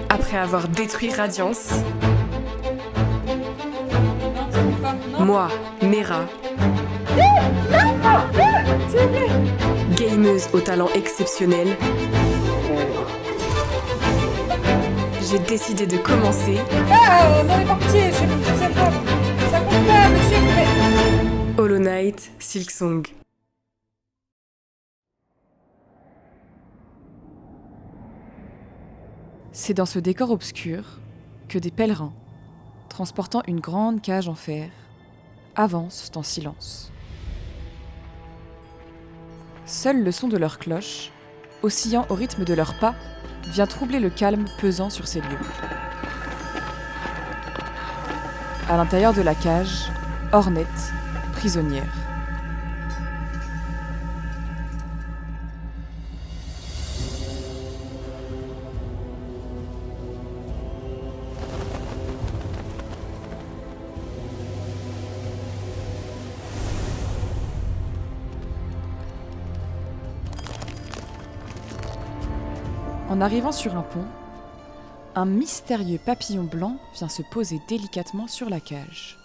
Après avoir détruit Radiance, moi, Mera, gameuse au talent exceptionnel, j'ai décidé de commencer Ah, on est parti, je sais pas. Ça compte pas, monsieur, mais... Hollow Knight Silksong. C'est dans ce décor obscur que des pèlerins, transportant une grande cage en fer, avancent en silence. Seul le son de leurs cloches, oscillant au rythme de leurs pas, vient troubler le calme pesant sur ces lieux. À l'intérieur de la cage, Hornet, prisonnière. En arrivant sur un pont, un mystérieux papillon blanc vient se poser délicatement sur la cage.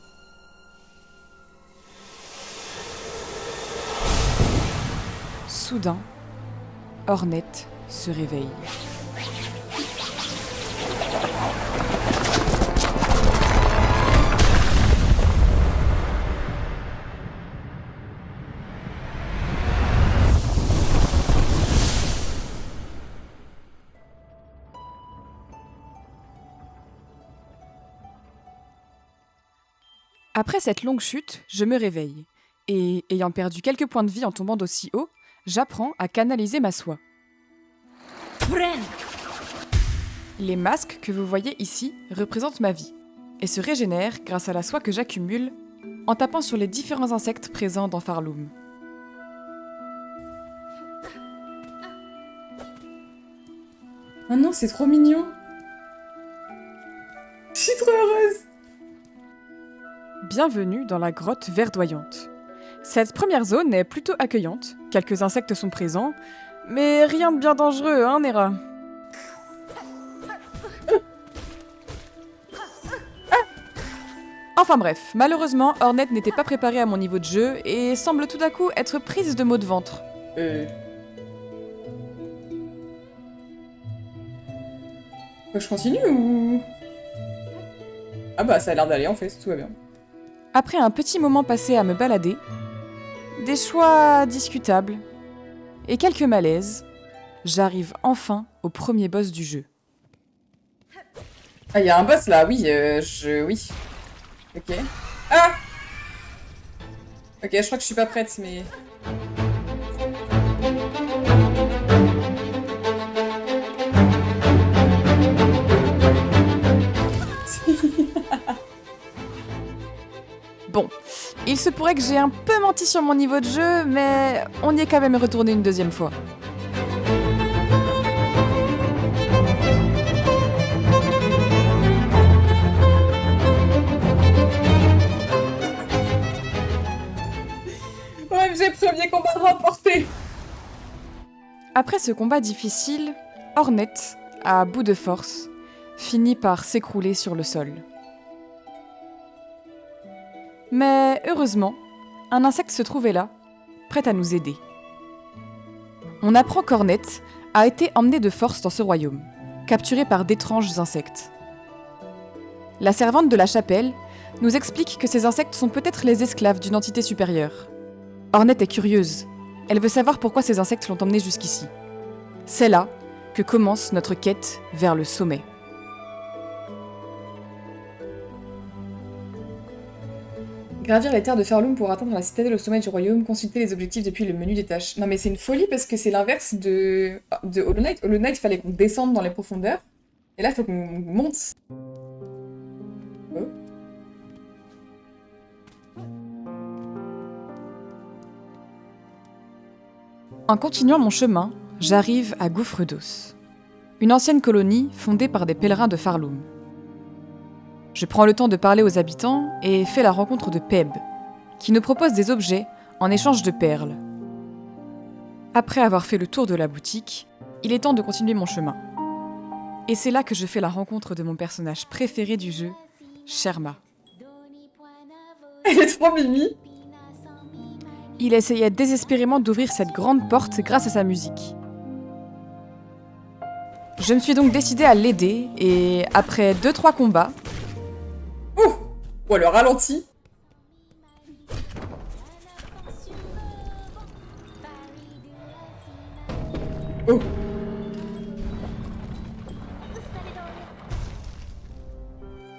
Soudain, Hornet se réveille. Après cette longue chute, je me réveille, et ayant perdu quelques points de vie en tombant d'aussi haut, j'apprends à canaliser ma soie. Les masques que vous voyez ici représentent ma vie, et se régénèrent grâce à la soie que j'accumule en tapant sur les différents insectes présents dans Farloom. Oh non, c'est trop mignon. Je suis trop heureuse. Bienvenue dans la grotte verdoyante. Cette première zone est plutôt accueillante, quelques insectes sont présents, mais rien de bien dangereux, hein, Nera? Enfin bref, malheureusement, Hornet n'était pas préparée à mon niveau de jeu et semble tout à coup être prise de maux de ventre. Faut que je continue ou... Ah bah ça a l'air d'aller en fait, tout va bien. Après un petit moment passé à me balader, des choix discutables et quelques malaises, j'arrive enfin au premier boss du jeu. Ah, il y a un boss là, oui, oui. Ok. Ah! Ok, je crois que je suis pas prête, mais... Bon, il se pourrait que j'ai un peu menti sur mon niveau de jeu, mais on y est quand même retourné une deuxième fois. Ouais, j'ai premier combat remporté. Après ce combat difficile, Hornet, à bout de force, finit par s'écrouler sur le sol. Mais heureusement, un insecte se trouvait là, prêt à nous aider. On apprend qu'Hornet a été emmené de force dans ce royaume, capturé par d'étranges insectes. La servante de la chapelle nous explique que ces insectes sont peut-être les esclaves d'une entité supérieure. Hornet est curieuse. Elle veut savoir pourquoi ces insectes l'ont emmenée jusqu'ici. C'est là que commence notre quête vers le sommet. Gravir les terres de Farloom pour atteindre la citadelle au sommet du royaume, consulter les objectifs depuis le menu des tâches. Non mais c'est une folie parce que c'est l'inverse de Hollow Knight. Hollow Knight, il fallait qu'on descende dans les profondeurs. Et là, il faut qu'on monte. Oh. En continuant mon chemin, j'arrive à Gouffre d'Os, une ancienne colonie fondée par des pèlerins de Farloom. Je prends le temps de parler aux habitants et fais la rencontre de Peb, qui nous propose des objets en échange de perles. Après avoir fait le tour de la boutique, il est temps de continuer mon chemin. Et c'est là que je fais la rencontre de mon personnage préféré du jeu, Sherma. Elle est trop mimi. Il essayait désespérément d'ouvrir cette grande porte grâce à sa musique. Je me suis donc décidée à l'aider et après 2-3 combats, Ouh. Oh, le ralenti. Oh.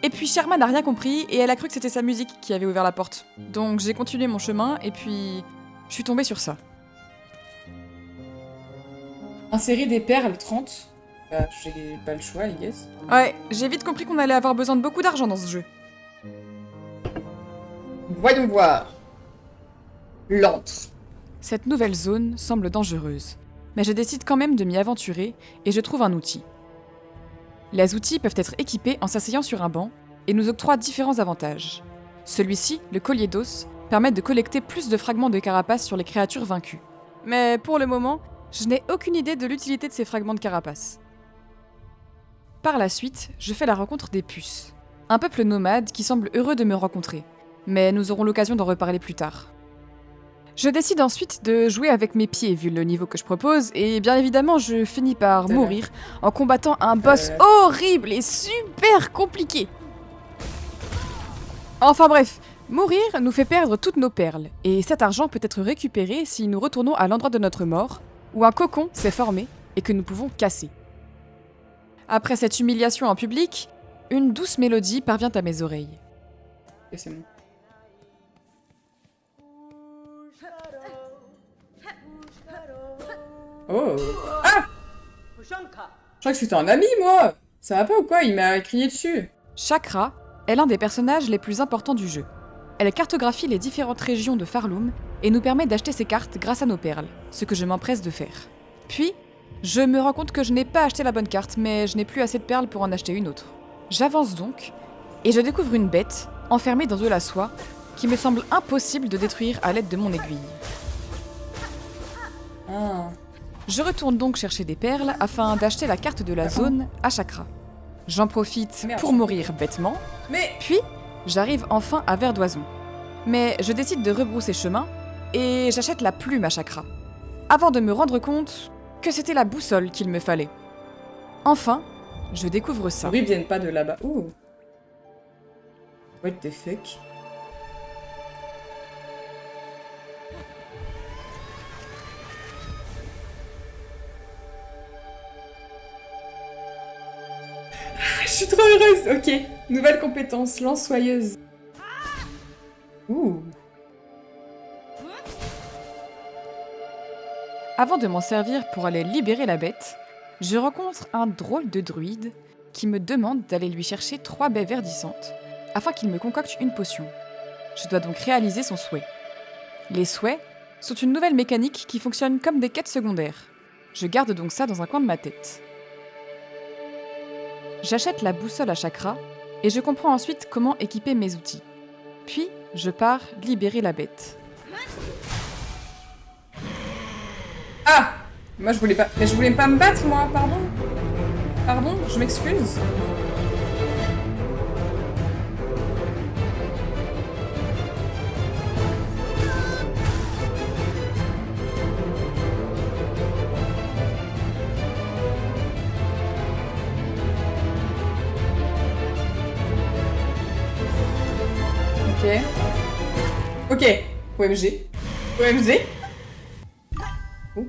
et puis Sherma n'a rien compris et elle a cru que c'était sa musique qui avait ouvert la porte. Donc j'ai continué mon chemin et puis je suis tombée sur ça. Insérer des perles 30. Bah, j'ai pas le choix, I guess. Ouais, j'ai vite compris qu'on allait avoir besoin de beaucoup d'argent dans ce jeu. Voyons voir. L'antre. Cette nouvelle zone semble dangereuse, mais je décide quand même de m'y aventurer et je trouve un outil. Les outils peuvent être équipés en s'asseyant sur un banc et nous octroient différents avantages. Celui-ci, le collier d'os, permet de collecter plus de fragments de carapace sur les créatures vaincues. Mais pour le moment, je n'ai aucune idée de l'utilité de ces fragments de carapace. Par la suite, je fais la rencontre des puces, un peuple nomade qui semble heureux de me rencontrer, mais nous aurons l'occasion d'en reparler plus tard. Je décide ensuite de jouer avec mes pieds vu le niveau que je propose, et bien évidemment je finis par mourir en combattant un boss horrible et super compliqué. Enfin bref, mourir nous fait perdre toutes nos perles, et cet argent peut être récupéré si nous retournons à l'endroit de notre mort, où un cocon s'est formé et que nous pouvons casser. Après cette humiliation en public, une douce mélodie parvient à mes oreilles. Et c'est bon. Oh. Ah. Je crois que c'était un ami, moi. Ça va pas ou quoi? Il m'a crié dessus. Chakra est l'un des personnages les plus importants du jeu. Elle cartographie les différentes régions de Farloom et nous permet d'acheter ces cartes grâce à nos perles, ce que je m'empresse de faire. Puis, je me rends compte que je n'ai pas acheté la bonne carte, mais je n'ai plus assez de perles pour en acheter une autre. J'avance donc, et je découvre une bête, enfermée dans de la soie, qui me semble impossible de détruire à l'aide de mon aiguille. Ah. Je retourne donc chercher des perles afin d'acheter la carte de la zone à Chakra. J'en profite pour mourir bêtement, puis j'arrive enfin à Verdoison. Mais je décide de rebrousser chemin et j'achète la plume à Chakra, avant de me rendre compte que c'était la boussole qu'il me fallait. Enfin, je découvre ça. Les bruits viennent pas de là-bas. Ouh. What the fuck? Je suis trop heureuse. Ok. Nouvelle compétence, lance soyeuse. Ouh. Avant de m'en servir pour aller libérer la bête, je rencontre un drôle de druide qui me demande d'aller lui chercher 3 baies verdissantes afin qu'il me concocte une potion. Je dois donc réaliser son souhait. Les souhaits sont une nouvelle mécanique qui fonctionne comme des quêtes secondaires. Je garde donc ça dans un coin de ma tête. J'achète la boussole à Chakra et je comprends ensuite comment équiper mes outils. Puis, je pars libérer la bête. Ah. Moi je voulais pas. Mais je voulais pas me battre moi, pardon. Pardon, je m'excuse. Ok. Ok. OMG. OMG. Oh.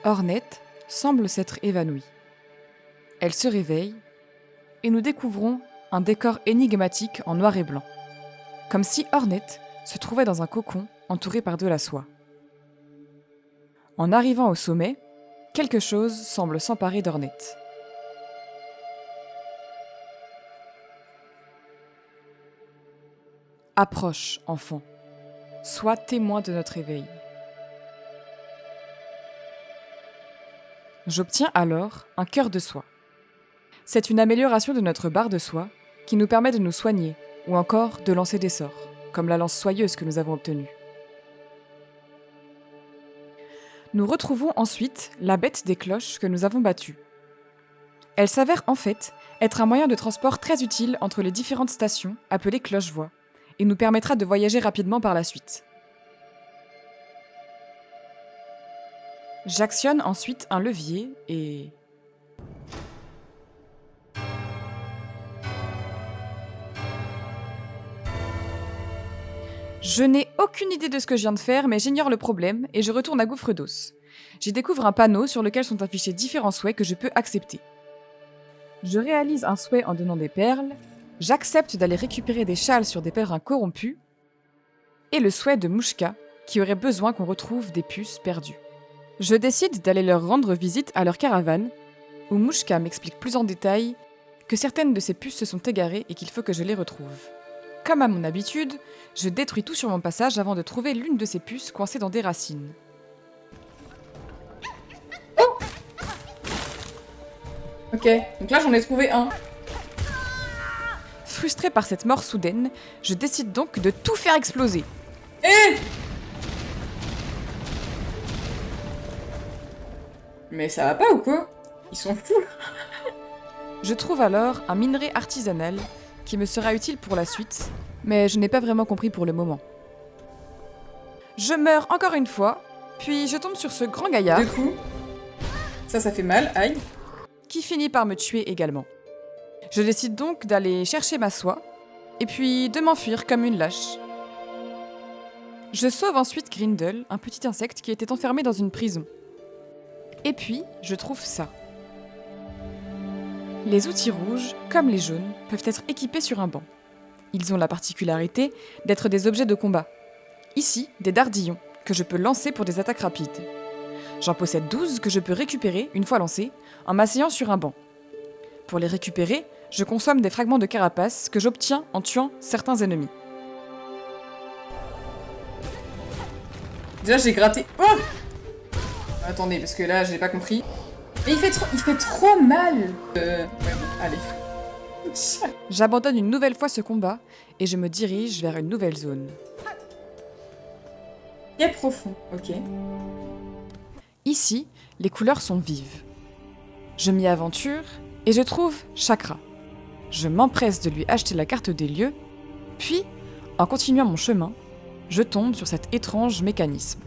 Hornet semble s'être évanouie. Elle se réveille et nous découvrons un décor énigmatique en noir et blanc. Comme si Hornet se trouvait dans un cocon entouré par de la soie. En arrivant au sommet, quelque chose semble s'emparer d'Hornet. Approche, enfant. Sois témoin de notre éveil. J'obtiens alors un cœur de soie. C'est une amélioration de notre barre de soie qui nous permet de nous soigner ou encore de lancer des sorts, comme la lance soyeuse que nous avons obtenue. Nous retrouvons ensuite la bête des cloches que nous avons battue. Elle s'avère en fait être un moyen de transport très utile entre les différentes stations appelées cloche-voie et nous permettra de voyager rapidement par la suite. J'actionne ensuite un levier et... Je n'ai aucune idée de ce que je viens de faire, mais j'ignore le problème et je retourne à Gouffre d'Os. J'y découvre un panneau sur lequel sont affichés différents souhaits que je peux accepter. Je réalise un souhait en donnant des perles, j'accepte d'aller récupérer des châles sur des pèlerins corrompus, et le souhait de Mouchka, qui aurait besoin qu'on retrouve des puces perdues. Je décide d'aller leur rendre visite à leur caravane, où Mouchka m'explique plus en détail que certaines de ces puces se sont égarées et qu'il faut que je les retrouve. Comme à mon habitude, je détruis tout sur mon passage avant de trouver l'une de ces puces coincée dans des racines. Ok, donc là j'en ai trouvé un. Frustrée par cette mort soudaine, je décide donc de tout faire exploser. Mais ça va pas ou quoi? Ils sont fous. Je trouve alors un minerai artisanal qui me sera utile pour la suite, mais je n'ai pas vraiment compris pour le moment. Je meurs encore une fois, puis je tombe sur ce grand gaillard. Du coup, ça fait mal, aïe. Qui finit par me tuer également. Je décide donc d'aller chercher ma soie, et puis de m'enfuir comme une lâche. Je sauve ensuite Grindel, un petit insecte qui était enfermé dans une prison. Et puis, je trouve ça. Les outils rouges, comme les jaunes, peuvent être équipés sur un banc. Ils ont la particularité d'être des objets de combat. Ici, des dardillons, que je peux lancer pour des attaques rapides. J'en possède 12 que je peux récupérer, une fois lancés, en m'asseyant sur un banc. Pour les récupérer, je consomme des fragments de carapace que j'obtiens en tuant certains ennemis. Déjà j'ai gratté... Oh attendez, parce que là j'ai pas compris. Mais il fait trop mal. Ouais, bon, allez. J'abandonne une nouvelle fois ce combat et je me dirige vers une nouvelle zone. Très profond, ok. Ici, les couleurs sont vives. Je m'y aventure et je trouve Chakra. Je m'empresse de lui acheter la carte des lieux, puis, en continuant mon chemin, je tombe sur cet étrange mécanisme.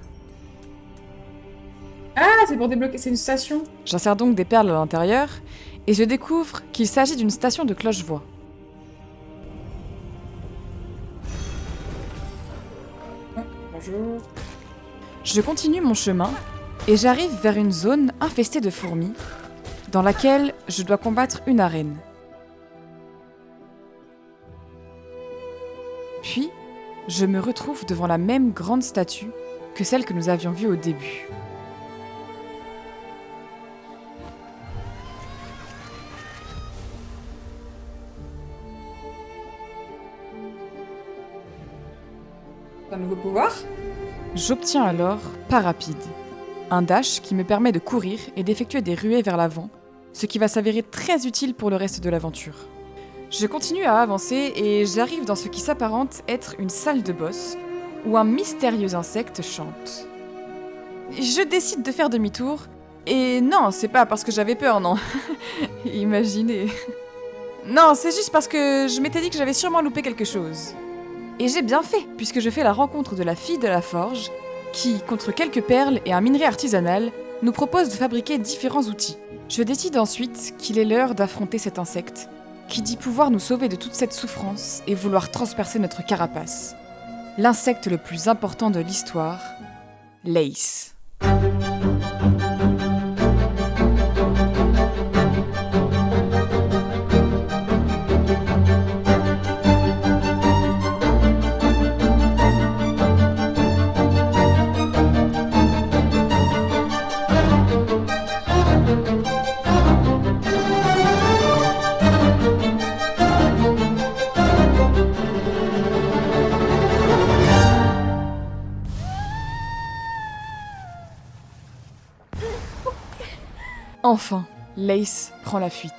Ah, c'est pour débloquer, c'est une station. J'insère donc des perles à l'intérieur et je découvre qu'il s'agit d'une station de cloche-voie. Bonjour. Je continue mon chemin et j'arrive vers une zone infestée de fourmis dans laquelle je dois combattre une arène. Puis, je me retrouve devant la même grande statue que celle que nous avions vue au début. Un nouveau pouvoir. J'obtiens alors pas rapide, un dash qui me permet de courir et d'effectuer des ruées vers l'avant, ce qui va s'avérer très utile pour le reste de l'aventure. Je continue à avancer et j'arrive dans ce qui s'apparente être une salle de boss, où un mystérieux insecte chante. Je décide de faire demi-tour, et non, c'est pas parce que j'avais peur, non. Imaginez. Non, c'est juste parce que je m'étais dit que j'avais sûrement loupé quelque chose. Et j'ai bien fait, puisque je fais la rencontre de la fille de la forge, qui, contre quelques perles et un minerai artisanal, nous propose de fabriquer différents outils. Je décide ensuite qu'il est l'heure d'affronter cet insecte, qui dit pouvoir nous sauver de toute cette souffrance et vouloir transpercer notre carapace. L'insecte le plus important de l'histoire, Lace. Enfin, Lace prend la fuite.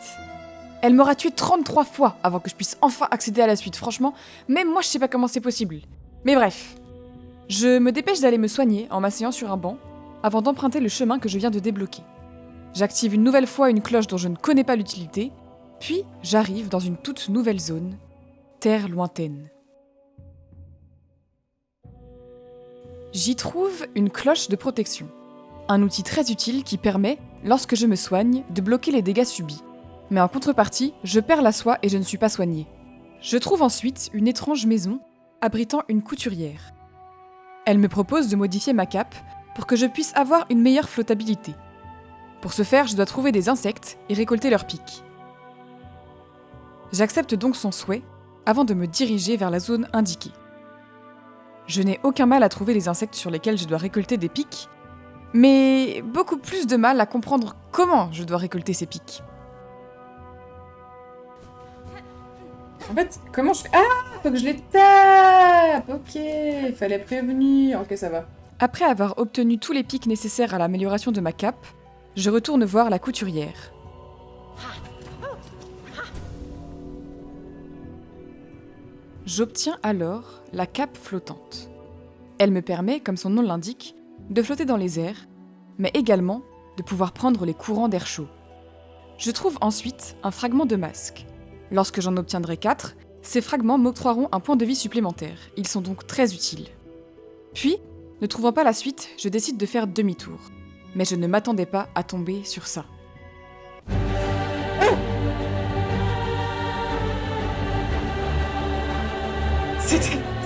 Elle m'aura tué 33 fois avant que je puisse enfin accéder à la suite. Franchement, même moi je sais pas comment c'est possible. Mais bref. Je me dépêche d'aller me soigner en m'asseyant sur un banc, avant d'emprunter le chemin que je viens de débloquer. J'active une nouvelle fois une cloche dont je ne connais pas l'utilité, puis j'arrive dans une toute nouvelle zone, terre lointaine. J'y trouve une cloche de protection, un outil très utile qui permet, lorsque je me soigne, de bloquer les dégâts subis. Mais en contrepartie, je perds la soie et je ne suis pas soignée. Je trouve ensuite une étrange maison abritant une couturière. Elle me propose de modifier ma cape pour que je puisse avoir une meilleure flottabilité. Pour ce faire, je dois trouver des insectes et récolter leurs pics. J'accepte donc son souhait avant de me diriger vers la zone indiquée. Je n'ai aucun mal à trouver les insectes sur lesquels je dois récolter des pics, mais beaucoup plus de mal à comprendre comment je dois récolter ces pics. En fait, comment je fais? Ah, faut que je les tape. Ok, fallait prévenir. Ok, ça va. Après avoir obtenu tous les pics nécessaires à l'amélioration de ma cape, je retourne voir la couturière. J'obtiens alors la cape flottante. Elle me permet, comme son nom l'indique, de flotter dans les airs, mais également de pouvoir prendre les courants d'air chaud. Je trouve ensuite un fragment de masque. Lorsque j'en obtiendrai 4, ces fragments m'octroieront un point de vie supplémentaire. Ils sont donc très utiles. Puis, ne trouvant pas la suite, je décide de faire demi-tour. Mais je ne m'attendais pas à tomber sur ça.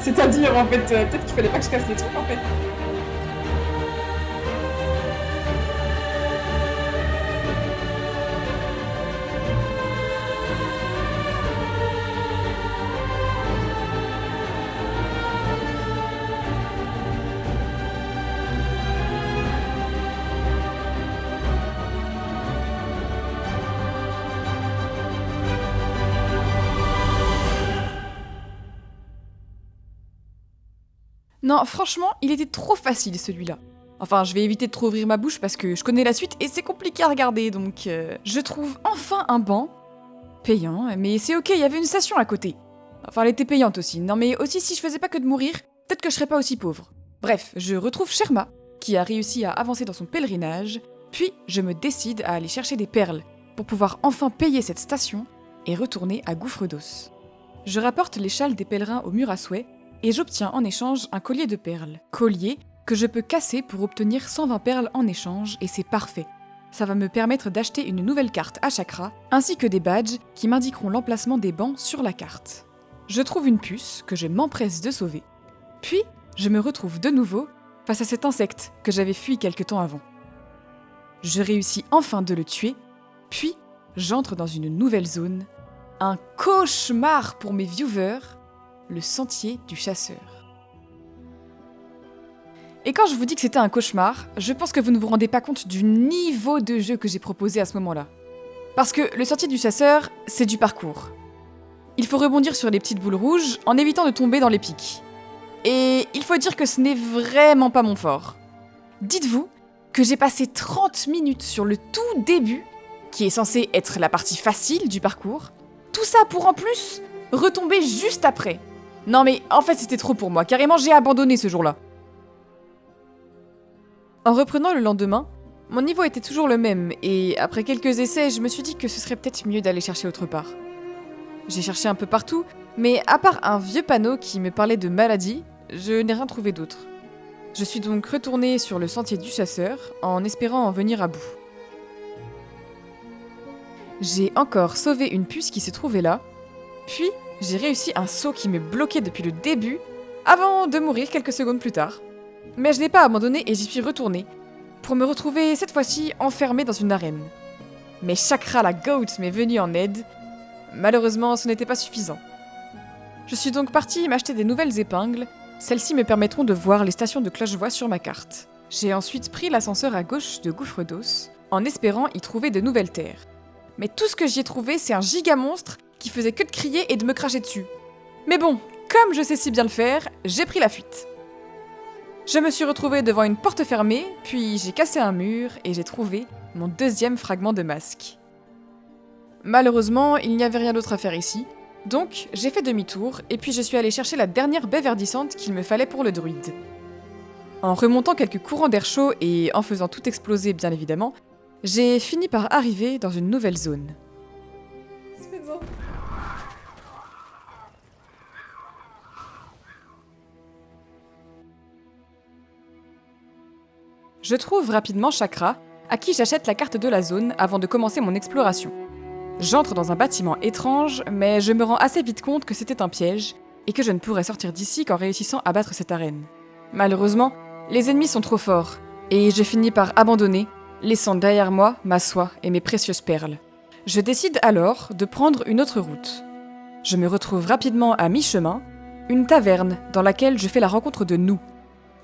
C'est-à-dire, en fait, peut-être qu'il fallait pas que je casse les trucs, en fait. Non, franchement, il était trop facile celui-là. Enfin, je vais éviter de trop ouvrir ma bouche parce que je connais la suite et c'est compliqué à regarder, donc... Je trouve enfin un banc. Payant, mais c'est ok, il y avait une station à côté. Enfin, elle était payante aussi. Non mais aussi, si je faisais pas que de mourir, peut-être que je serais pas aussi pauvre. Bref, je retrouve Sherma, qui a réussi à avancer dans son pèlerinage, puis je me décide à aller chercher des perles pour pouvoir enfin payer cette station et retourner à Gouffre d'Os. Je rapporte les châles des pèlerins au mur à souhait et j'obtiens en échange un collier de perles. Collier que je peux casser pour obtenir 120 perles en échange et c'est parfait. Ça va me permettre d'acheter une nouvelle carte à chakra, ainsi que des badges qui m'indiqueront l'emplacement des bancs sur la carte. Je trouve une puce que je m'empresse de sauver. Puis, je me retrouve de nouveau face à cet insecte que j'avais fui quelque temps avant. Je réussis enfin de le tuer, puis j'entre dans une nouvelle zone. Un cauchemar pour mes viewers, le sentier du chasseur. Et quand je vous dis que c'était un cauchemar, je pense que vous ne vous rendez pas compte du niveau de jeu que j'ai proposé à ce moment-là. Parce que le sentier du chasseur, c'est du parcours. Il faut rebondir sur les petites boules rouges en évitant de tomber dans les pics. Et il faut dire que ce n'est vraiment pas mon fort. Dites-vous que j'ai passé 30 minutes sur le tout début, qui est censé être la partie facile du parcours, tout ça pour en plus retomber juste après. Non mais en fait c'était trop pour moi, carrément j'ai abandonné ce jour-là. En reprenant le lendemain, mon niveau était toujours le même, et après quelques essais, je me suis dit que ce serait peut-être mieux d'aller chercher autre part. J'ai cherché un peu partout, mais à part un vieux panneau qui me parlait de maladie, je n'ai rien trouvé d'autre. Je suis donc retournée sur le sentier du chasseur, en espérant en venir à bout. J'ai encore sauvé une puce qui se trouvait là, puis j'ai réussi un saut qui me bloquait depuis le début, avant de mourir quelques secondes plus tard. Mais je n'ai pas abandonné et j'y suis retournée, pour me retrouver cette fois-ci enfermée dans une arène. Mais Chakra la Goat m'est venue en aide. Malheureusement, ce n'était pas suffisant. Je suis donc partie m'acheter des nouvelles épingles, celles-ci me permettront de voir les stations de cloche-voix sur ma carte. J'ai ensuite pris l'ascenseur à gauche de Gouffre d'Os, en espérant y trouver de nouvelles terres. Mais tout ce que j'y ai trouvé, c'est un giga monstre qui faisait que de crier et de me cracher dessus. Mais bon, comme je sais si bien le faire, j'ai pris la fuite. Je me suis retrouvée devant une porte fermée, puis j'ai cassé un mur et j'ai trouvé mon deuxième fragment de masque. Malheureusement, il n'y avait rien d'autre à faire ici, donc j'ai fait demi-tour et puis je suis allée chercher la dernière baie verdissante qu'il me fallait pour le druide. En remontant quelques courants d'air chaud et en faisant tout exploser bien évidemment, j'ai fini par arriver dans une nouvelle zone. Je trouve rapidement Chakra, à qui j'achète la carte de la zone avant de commencer mon exploration. J'entre dans un bâtiment étrange, mais je me rends assez vite compte que c'était un piège, et que je ne pourrais sortir d'ici qu'en réussissant à battre cette arène. Malheureusement, les ennemis sont trop forts, et je finis par abandonner, laissant derrière moi ma soie et mes précieuses perles. Je décide alors de prendre une autre route. Je me retrouve rapidement à mi-chemin, une taverne dans laquelle je fais la rencontre de Nou,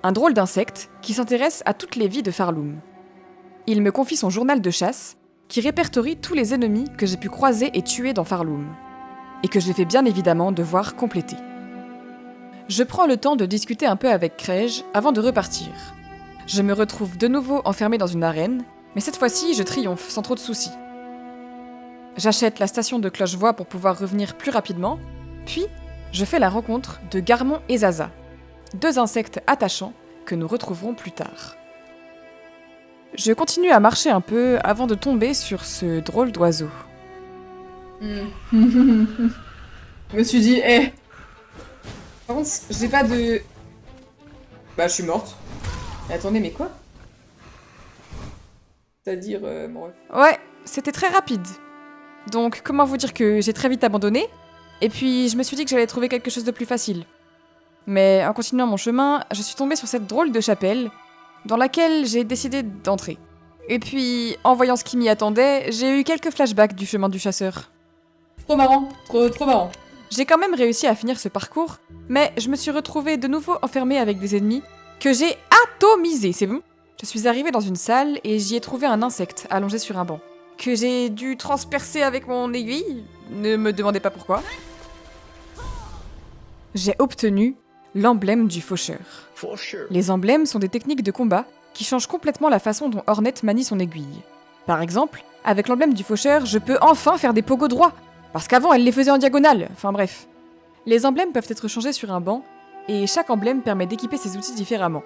un drôle d'insecte qui s'intéresse à toutes les vies de Farloum. Il me confie son journal de chasse, qui répertorie tous les ennemis que j'ai pu croiser et tuer dans Farloum, et que je vais bien évidemment devoir compléter. Je prends le temps de discuter un peu avec Krej avant de repartir. Je me retrouve de nouveau enfermé dans une arène, mais cette fois-ci je triomphe sans trop de soucis. J'achète la station de cloche-voix pour pouvoir revenir plus rapidement, puis je fais la rencontre de Garmon et Zaza, 2 insectes attachants que nous retrouverons plus tard. Je continue à marcher un peu avant de tomber sur ce drôle d'oiseau. Je me suis dit, Par contre, j'ai pas de... Bah, je suis morte. Mais attendez, mais quoi? C'est-à-dire, bon... Ouais, c'était très rapide. Donc, comment vous dire que j'ai très vite abandonné, et puis je me suis dit que j'allais trouver quelque chose de plus facile. Mais en continuant mon chemin, je suis tombée sur cette drôle de chapelle, dans laquelle j'ai décidé d'entrer. Et puis, en voyant ce qui m'y attendait, j'ai eu quelques flashbacks du chemin du chasseur. Trop marrant, trop marrant. J'ai quand même réussi à finir ce parcours, mais je me suis retrouvée de nouveau enfermée avec des ennemis que j'ai atomisés, c'est bon? Je suis arrivée dans une salle et j'y ai trouvé un insecte allongé sur un banc, que j'ai dû transpercer avec mon aiguille, ne me demandez pas pourquoi. J'ai obtenu l'emblème du faucheur. Les emblèmes sont des techniques de combat qui changent complètement la façon dont Hornet manie son aiguille. Par exemple, avec l'emblème du faucheur, je peux enfin faire des pogos droits, parce qu'avant elle les faisait en diagonale, enfin bref. Les emblèmes peuvent être changés sur un banc, et chaque emblème permet d'équiper ses outils différemment.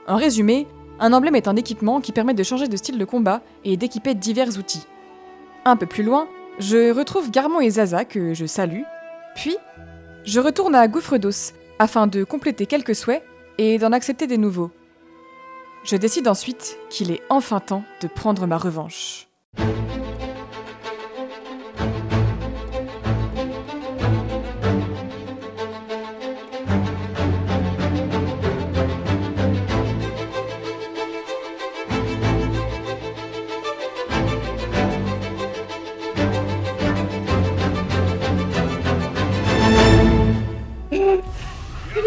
En résumé, un emblème est un équipement qui permet de changer de style de combat et d'équiper divers outils. Un peu plus loin, je retrouve Garmon et Zaza que je salue, puis je retourne à Gouffre d'Os, afin de compléter quelques souhaits et d'en accepter des nouveaux. Je décide ensuite qu'il est enfin temps de prendre ma revanche.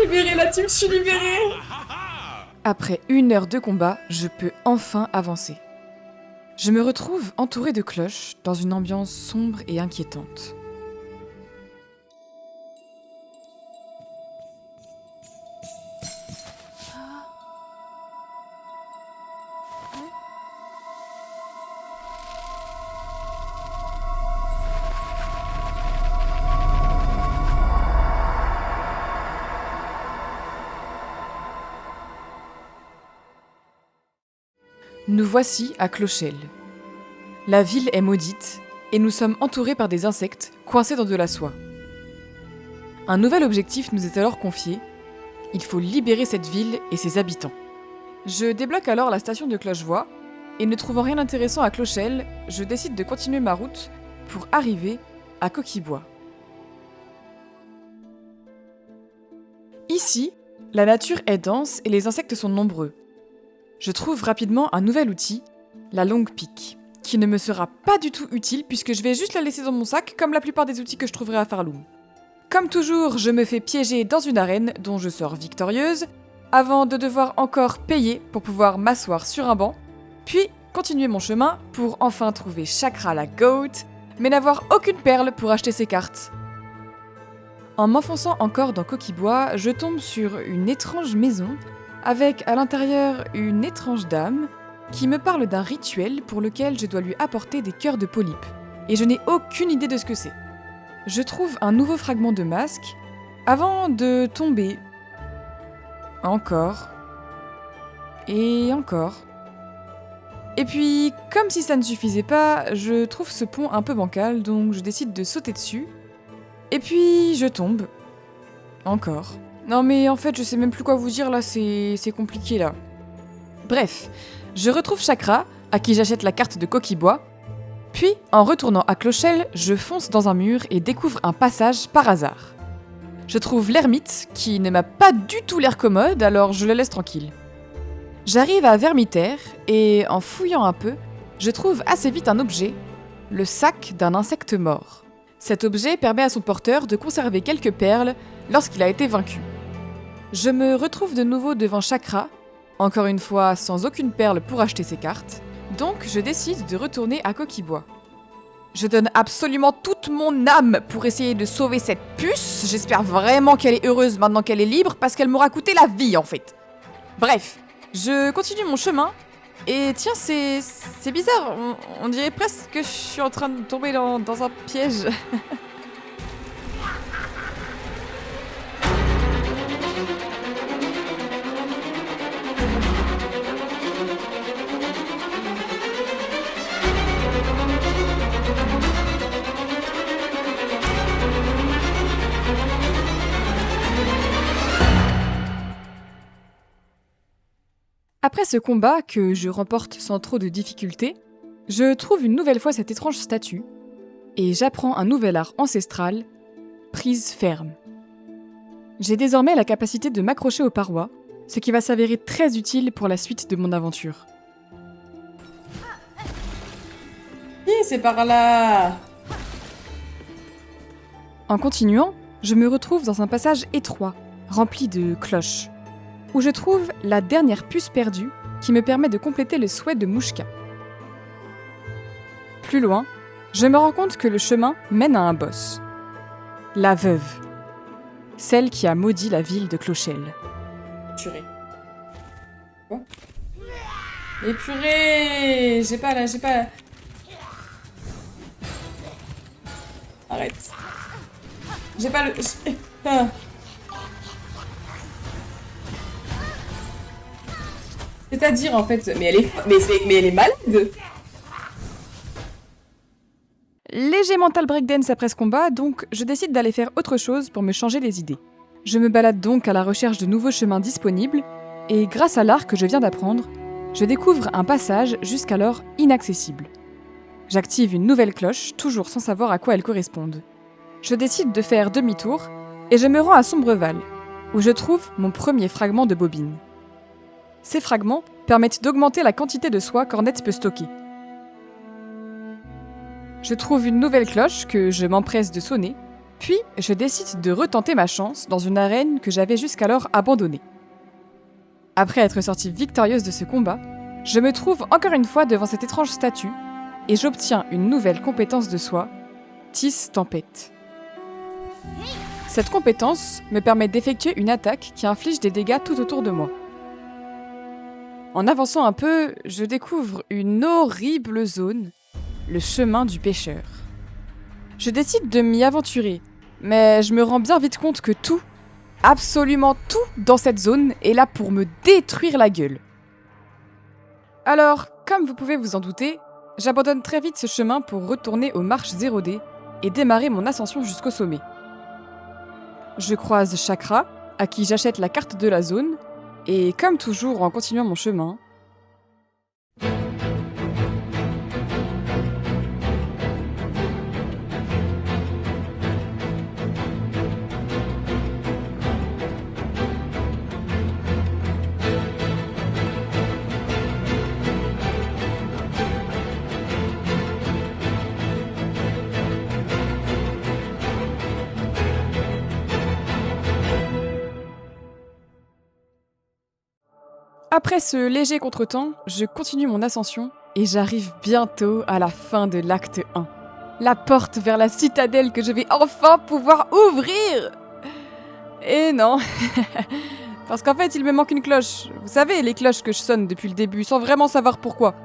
Libérée, la team, je suis libérée. Après 1 heure de combat, je peux enfin avancer. Je me retrouve entourée de cloches dans une ambiance sombre et inquiétante. Nous voici à Clochelle. La ville est maudite et nous sommes entourés par des insectes coincés dans de la soie. Un nouvel objectif nous est alors confié. Il faut libérer cette ville et ses habitants. Je débloque alors la station de Clochevoix et ne trouvant rien d'intéressant à Clochelle, je décide de continuer ma route pour arriver à Coquillbois. Ici, la nature est dense et les insectes sont nombreux. Je trouve rapidement un nouvel outil, la longue pique, qui ne me sera pas du tout utile puisque je vais juste la laisser dans mon sac comme la plupart des outils que je trouverai à Farloum. Comme toujours, je me fais piéger dans une arène dont je sors victorieuse, avant de devoir encore payer pour pouvoir m'asseoir sur un banc, puis continuer mon chemin pour enfin trouver Chakra la goat, mais n'avoir aucune perle pour acheter ses cartes. En m'enfonçant encore dans Coquillbois, je tombe sur une étrange maison, avec à l'intérieur une étrange dame qui me parle d'un rituel pour lequel je dois lui apporter des cœurs de polype, et je n'ai aucune idée de ce que c'est. Je trouve un nouveau fragment de masque, avant de tomber encore Et encore. Et puis, comme si ça ne suffisait pas, je trouve ce pont un peu bancal, donc je décide de sauter dessus. Et puis, je tombe. Encore. Non mais en fait, je sais même plus quoi vous dire là, c'est compliqué là. Bref, je retrouve Chakra, à qui j'achète la carte de Coquille-Bois. Puis, en retournant à Clochelle, je fonce dans un mur et découvre un passage par hasard. Je trouve l'ermite, qui ne m'a pas du tout l'air commode, alors je le laisse tranquille. J'arrive à Vermitaire, et en fouillant un peu, je trouve assez vite un objet, le sac d'un insecte mort. Cet objet permet à son porteur de conserver quelques perles lorsqu'il a été vaincu. Je me retrouve de nouveau devant Chakra, encore une fois sans aucune perle pour acheter ses cartes, donc je décide de retourner à Coquille-Bois. Je donne absolument toute mon âme pour essayer de sauver cette puce, j'espère vraiment qu'elle est heureuse maintenant qu'elle est libre, parce qu'elle m'aura coûté la vie en fait. Bref, je continue mon chemin, et tiens, c'est bizarre, on dirait presque que je suis en train de tomber dans un piège. Après ce combat, que je remporte sans trop de difficultés, je trouve une nouvelle fois cette étrange statue, et j'apprends un nouvel art ancestral, prise ferme. J'ai désormais la capacité de m'accrocher aux parois, ce qui va s'avérer très utile pour la suite de mon aventure. C'est par là. En continuant, je me retrouve dans un passage étroit, rempli de cloches, où je trouve la dernière puce perdue qui me permet de compléter le souhait de Mouchka. Plus loin, je me rends compte que le chemin mène à un boss. La veuve. Celle qui a maudit la ville de Clochelle. Purée. Quoi? Mais purée! J'ai pas... Arrête. J'ai pas le... Ah. C'est-à-dire, en fait... Mais elle est malade! Léger mental breakdance après ce combat, donc je décide d'aller faire autre chose pour me changer les idées. Je me balade donc à la recherche de nouveaux chemins disponibles, et grâce à l'art que je viens d'apprendre, je découvre un passage jusqu'alors inaccessible. J'active une nouvelle cloche, toujours sans savoir à quoi elle corresponde. Je décide de faire demi-tour, et je me rends à Sombreval, où je trouve mon premier fragment de bobine. Ces fragments permettent d'augmenter la quantité de soie qu'Ornette peut stocker. Je trouve une nouvelle cloche que je m'empresse de sonner, puis je décide de retenter ma chance dans une arène que j'avais jusqu'alors abandonnée. Après être sortie victorieuse de ce combat, je me trouve encore une fois devant cette étrange statue, et j'obtiens une nouvelle compétence de soie, Tisse Tempête. Cette compétence me permet d'effectuer une attaque qui inflige des dégâts tout autour de moi. En avançant un peu, je découvre une horrible zone, le chemin du pêcheur. Je décide de m'y aventurer, mais je me rends bien vite compte que tout, absolument tout dans cette zone est là pour me détruire la gueule. Alors, comme vous pouvez vous en douter, j'abandonne très vite ce chemin pour retourner aux marches 0D et démarrer mon ascension jusqu'au sommet. Je croise Chakra, à qui j'achète la carte de la zone, et comme toujours en continuant mon chemin, après ce léger contretemps, je continue mon ascension et j'arrive bientôt à la fin de l'acte 1. La porte vers la citadelle que je vais enfin pouvoir ouvrir! Et non, parce qu'en fait il me manque une cloche. Vous savez, les cloches que je sonne depuis le début sans vraiment savoir pourquoi.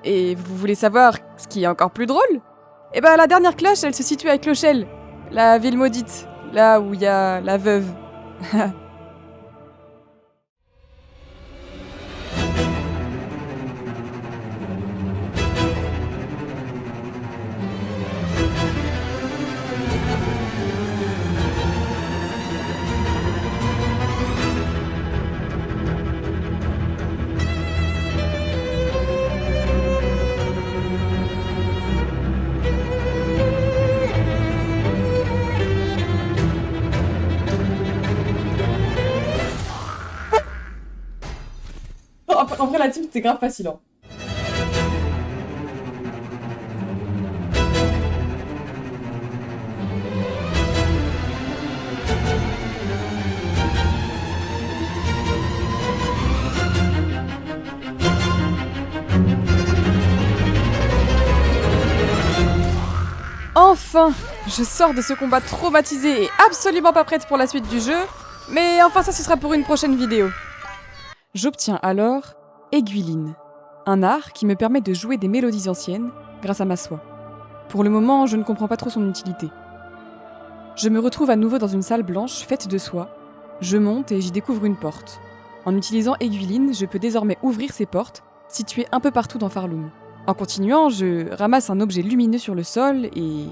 Et vous voulez savoir ce qui est encore plus drôle? Eh ben la dernière cloche, elle se situe à Clochelle, la ville maudite, là où il y a la veuve. en vrai, la team, c'était grave facile. Hein. Enfin, je sors de ce combat traumatisé et absolument pas prête pour la suite du jeu, mais enfin ça ce sera pour une prochaine vidéo. J'obtiens alors Aiguiline, un art qui me permet de jouer des mélodies anciennes grâce à ma soie. Pour le moment, je ne comprends pas trop son utilité. Je me retrouve à nouveau dans une salle blanche faite de soie. Je monte et j'y découvre une porte. En utilisant Aiguiline, je peux désormais ouvrir ces portes, situées un peu partout dans Farloom. En continuant, je ramasse un objet lumineux sur le sol et...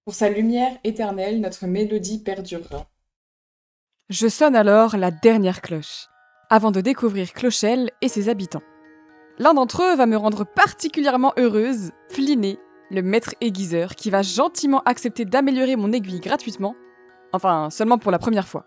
Pour sa lumière éternelle, notre mélodie perdurera. Je sonne alors la dernière cloche, avant de découvrir Clochelle et ses habitants. L'un d'entre eux va me rendre particulièrement heureuse, Fliné, le maître aiguiseur, qui va gentiment accepter d'améliorer mon aiguille gratuitement, enfin seulement pour la première fois.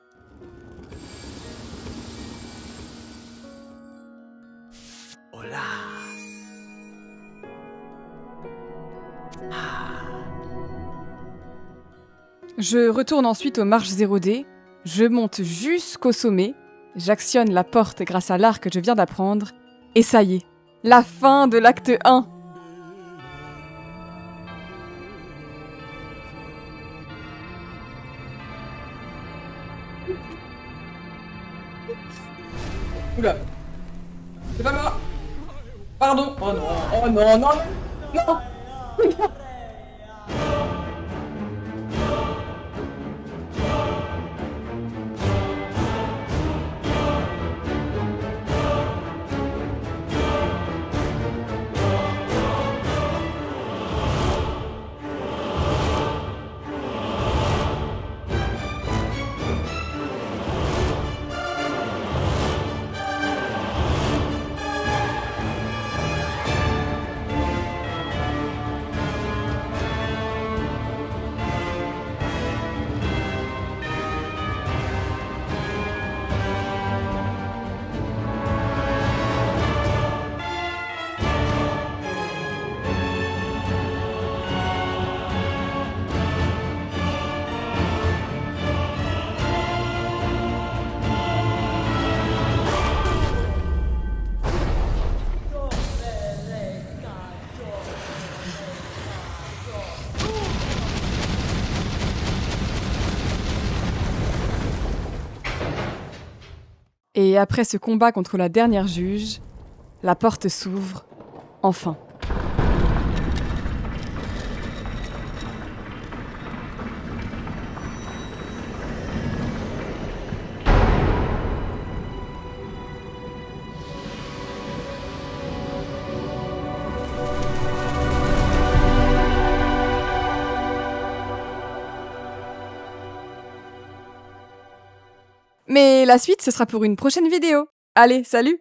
Je retourne ensuite aux marches 0D, je monte jusqu'au sommet, j'actionne la porte grâce à l'art que je viens d'apprendre, et ça y est, la fin de l'acte 1. Oula. C'est pas moi. Pardon. Oh non, oh non, non, non. Et après ce combat contre la dernière juge, la porte s'ouvre, enfin. Mais la suite, ce sera pour une prochaine vidéo. Allez, salut!